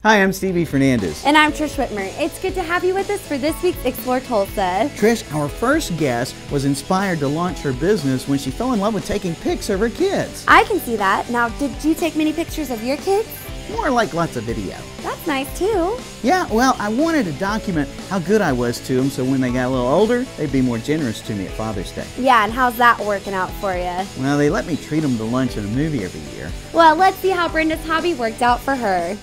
Hi, I'm Stevie Fernandez. And I'm Trish Whitmer. It's good to have you with us for this week's Explore Tulsa. Trish, our first guest was inspired to launch her business when she fell in love with taking pics of her kids. I can see that. Now, did you take many pictures of your kids? More like lots of video. That's nice too. Yeah, well, I wanted to document how good I was to them so when they got a little older, they'd be more generous to me at Father's Day. Yeah, and how's that working out for you? Well, they let me treat them to lunch and a movie every year. Well, let's see how Brenda's hobby worked out for her.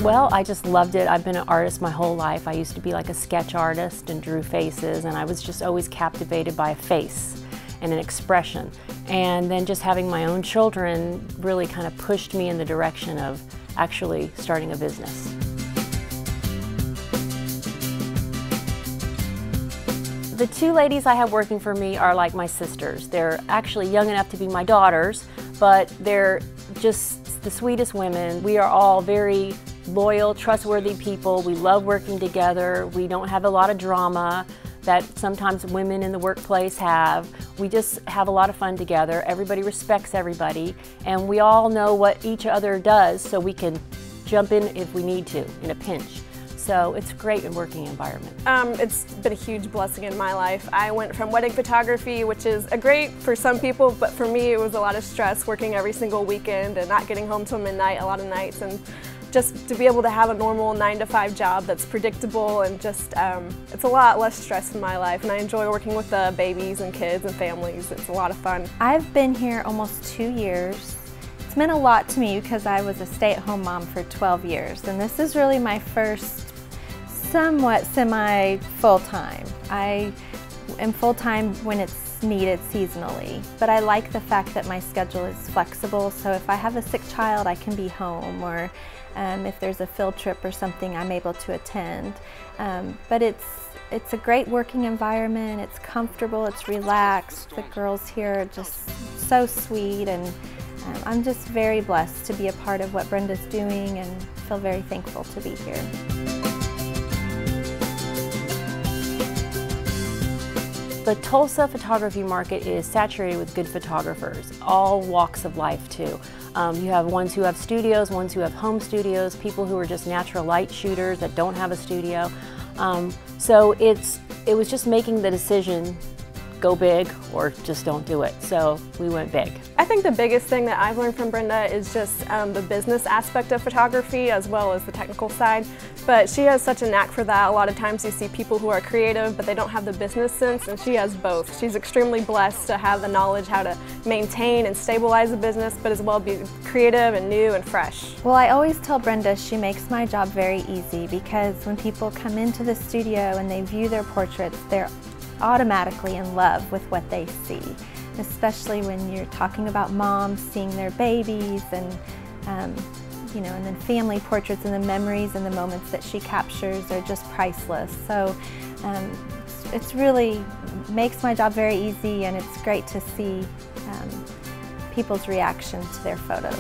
Well, I just loved it. I've been an artist my whole life. I used to be like a sketch artist and drew faces, and I was just always captivated by a face and an expression. And then just having my own children really kind of pushed me in the direction of actually starting a business. The two ladies I have working for me are like my sisters. They're actually young enough to be my daughters, but they're just the sweetest women. We are all very loyal, trustworthy people. We love working together. We don't have a lot of drama that sometimes women in the workplace have. We just have a lot of fun together. Everybody respects everybody, and we all know what each other does, so we can jump in if we need to in a pinch. So it's a great working environment. It's been a huge blessing in my life. I went from wedding photography, which is great for some people, but for me it was a lot of stress working every single weekend and not getting home till midnight a lot of nights, and just to be able to have a normal 9-to-5 job that's predictable and just, it's a lot less stress in my life, and I enjoy working with the babies and kids and families. It's a lot of fun. I've been here almost 2 years. It's meant a lot to me because I was a stay-at-home mom for 12 years, and this is really my first somewhat semi-full-time. I am full-time when it's needed seasonally, but I like the fact that my schedule is flexible, so if I have a sick child I can be home, or if there's a field trip or something I'm able to attend. But it's a great working environment, it's comfortable, it's relaxed, the girls here are just so sweet, and I'm just very blessed to be a part of what Brenda's doing and feel very thankful to be here. The Tulsa photography market is saturated with good photographers, all walks of life too. You have ones who have studios, ones who have home studios, people who are just natural light shooters that don't have a studio. So it was just making the decision, go big or just don't do it. So we went big. I think the biggest thing that I've learned from Brenda is just the business aspect of photography as well as the technical side. But she has such a knack for that. A lot of times you see people who are creative but they don't have the business sense, and she has both. She's extremely blessed to have the knowledge how to maintain and stabilize a business, but as well be creative and new and fresh. Well, I always tell Brenda she makes my job very easy, because when people come into the studio and they view their portraits, they're automatically in love with what they see, especially when you're talking about moms seeing their babies, and you know, and then family portraits, and the memories and the moments that she captures are just priceless. So it's really makes my job very easy, and it's great to see people's reaction to their photos.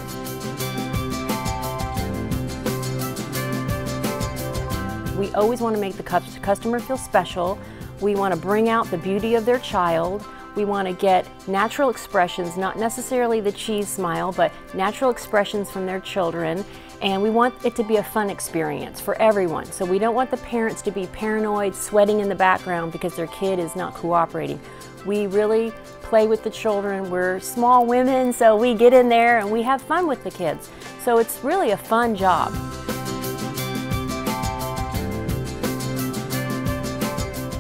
We always want to make the customer feel special. We want to bring out the beauty of their child. We want to get natural expressions, not necessarily the cheese smile, but natural expressions from their children. And we want it to be a fun experience for everyone. So we don't want the parents to be paranoid, sweating in the background because their kid is not cooperating. We really play with the children. We're small women, so we get in there and we have fun with the kids. So it's really a fun job.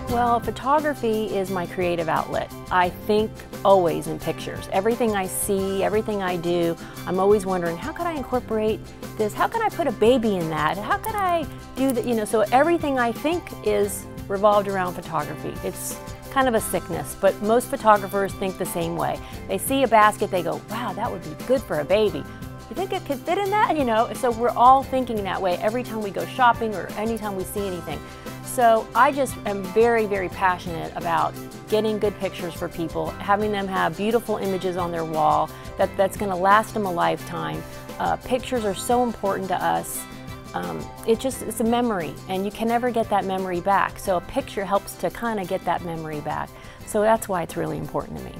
Well, photography is my creative outlet. I think always in pictures. Everything I see, everything I do, I'm always wondering, how could I incorporate this? How can I put a baby in that? How could I do that? You know, so everything I think is revolved around photography. It's kind of a sickness, but most photographers think the same way. They see a basket, they go, wow, that would be good for a baby. You think it could fit in that? You know, so we're all thinking that way every time we go shopping or anytime we see anything. So I just am very, very passionate about getting good pictures for people, having them have beautiful images on their wall that's going to last them a lifetime. Pictures are so important to us. it's a memory, and you can never get that memory back. So a picture helps to kind of get that memory back. So that's why it's really important to me.